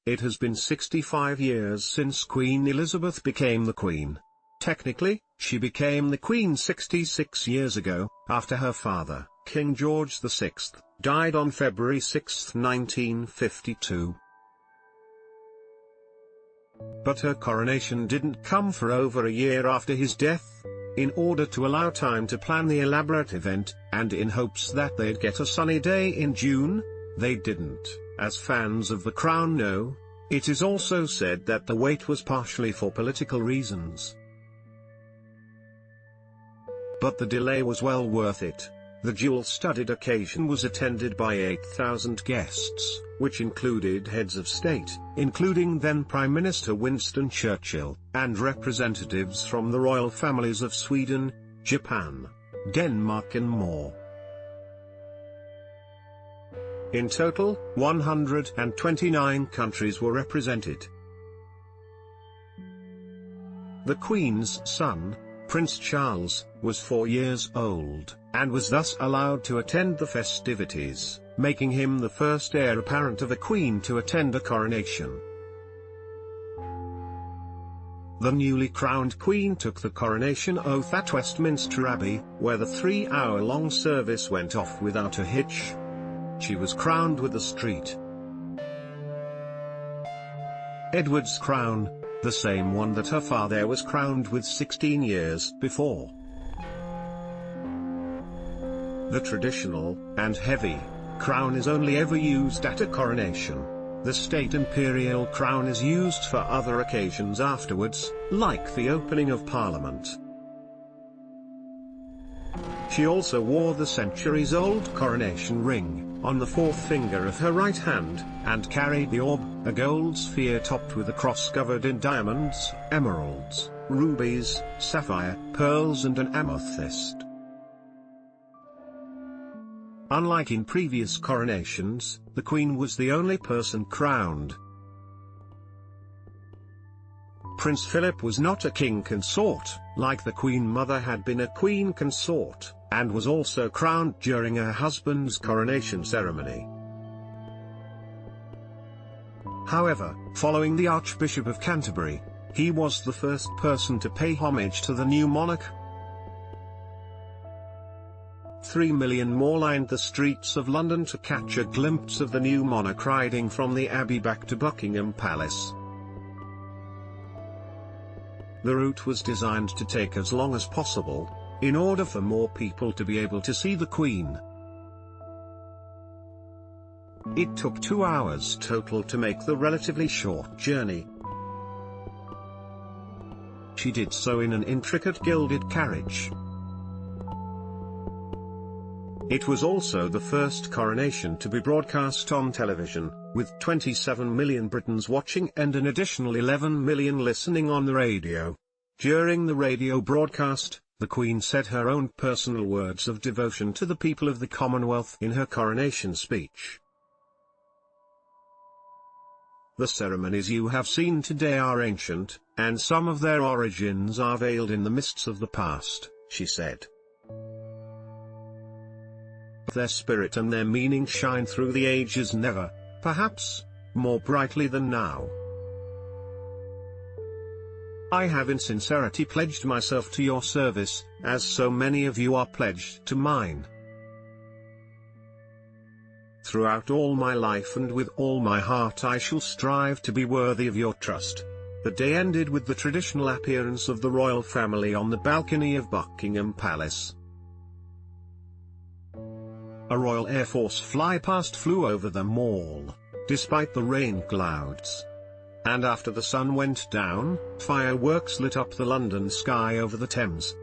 it has been 65 years since Queen Elizabeth became the Queen. Technically, she became the Queen 66 years ago, after her father, King George VI, died on February 6, 1952. But her coronation didn't come for over a year after his death. In order to allow time to plan the elaborate event, and in hopes that they'd get a sunny day in June, they didn't. As fans of The Crown know, it is also said that the wait was partially for political reasons. But the delay was well worth it. The jewel-studded occasion was attended by 8,000 guests, which included heads of state, including then Prime Minister Winston Churchill, and representatives from the royal families of Sweden, Japan, Denmark and more. In total, 129 countries were represented. The Queen's son, Prince Charles, was 4 years old, and was thus allowed to attend the festivities, making him the first heir apparent of a queen to attend a coronation. The newly crowned Queen took the coronation oath at Westminster Abbey, where the 3-hour-long service went off without a hitch. She was crowned with the street Edward's crown, the same one that her father was crowned with 16 years before. The traditional, and heavy, crown is only ever used at a coronation. The state imperial crown is used for other occasions afterwards, like the opening of Parliament. She also wore the centuries-old coronation ring on the fourth finger of her right hand, and carried the orb, a gold sphere topped with a cross covered in diamonds, emeralds, rubies, sapphire, pearls and an amethyst. Unlike in previous coronations, the Queen was the only person crowned. Prince Philip was not a king consort, like the Queen Mother had been a queen consort, and was also crowned during her husband's coronation ceremony. However, following the Archbishop of Canterbury, he was the first person to pay homage to the new monarch. 3 million more lined the streets of London to catch a glimpse of the new monarch riding from the Abbey back to Buckingham Palace. The route was designed to take as long as possible, in order for more people to be able to see the Queen. It took 2 hours total to make the relatively short journey. She did so in an intricate gilded carriage. It was also the first coronation to be broadcast on television, with 27 million Britons watching and an additional 11 million listening on the radio. During the radio broadcast, the Queen said her own personal words of devotion to the people of the Commonwealth in her coronation speech. The ceremonies you have seen today are ancient, and some of their origins are veiled in the mists of the past, she said. Their spirit and their meaning shine through the ages never, perhaps, more brightly than now. I have in sincerity pledged myself to your service, as so many of you are pledged to mine. Throughout all my life and with all my heart I shall strive to be worthy of your trust. The day ended with the traditional appearance of the royal family on the balcony of Buckingham Palace. A Royal Air Force fly-past flew over them all, despite the rain clouds. And after the sun went down, fireworks lit up the London sky over the Thames.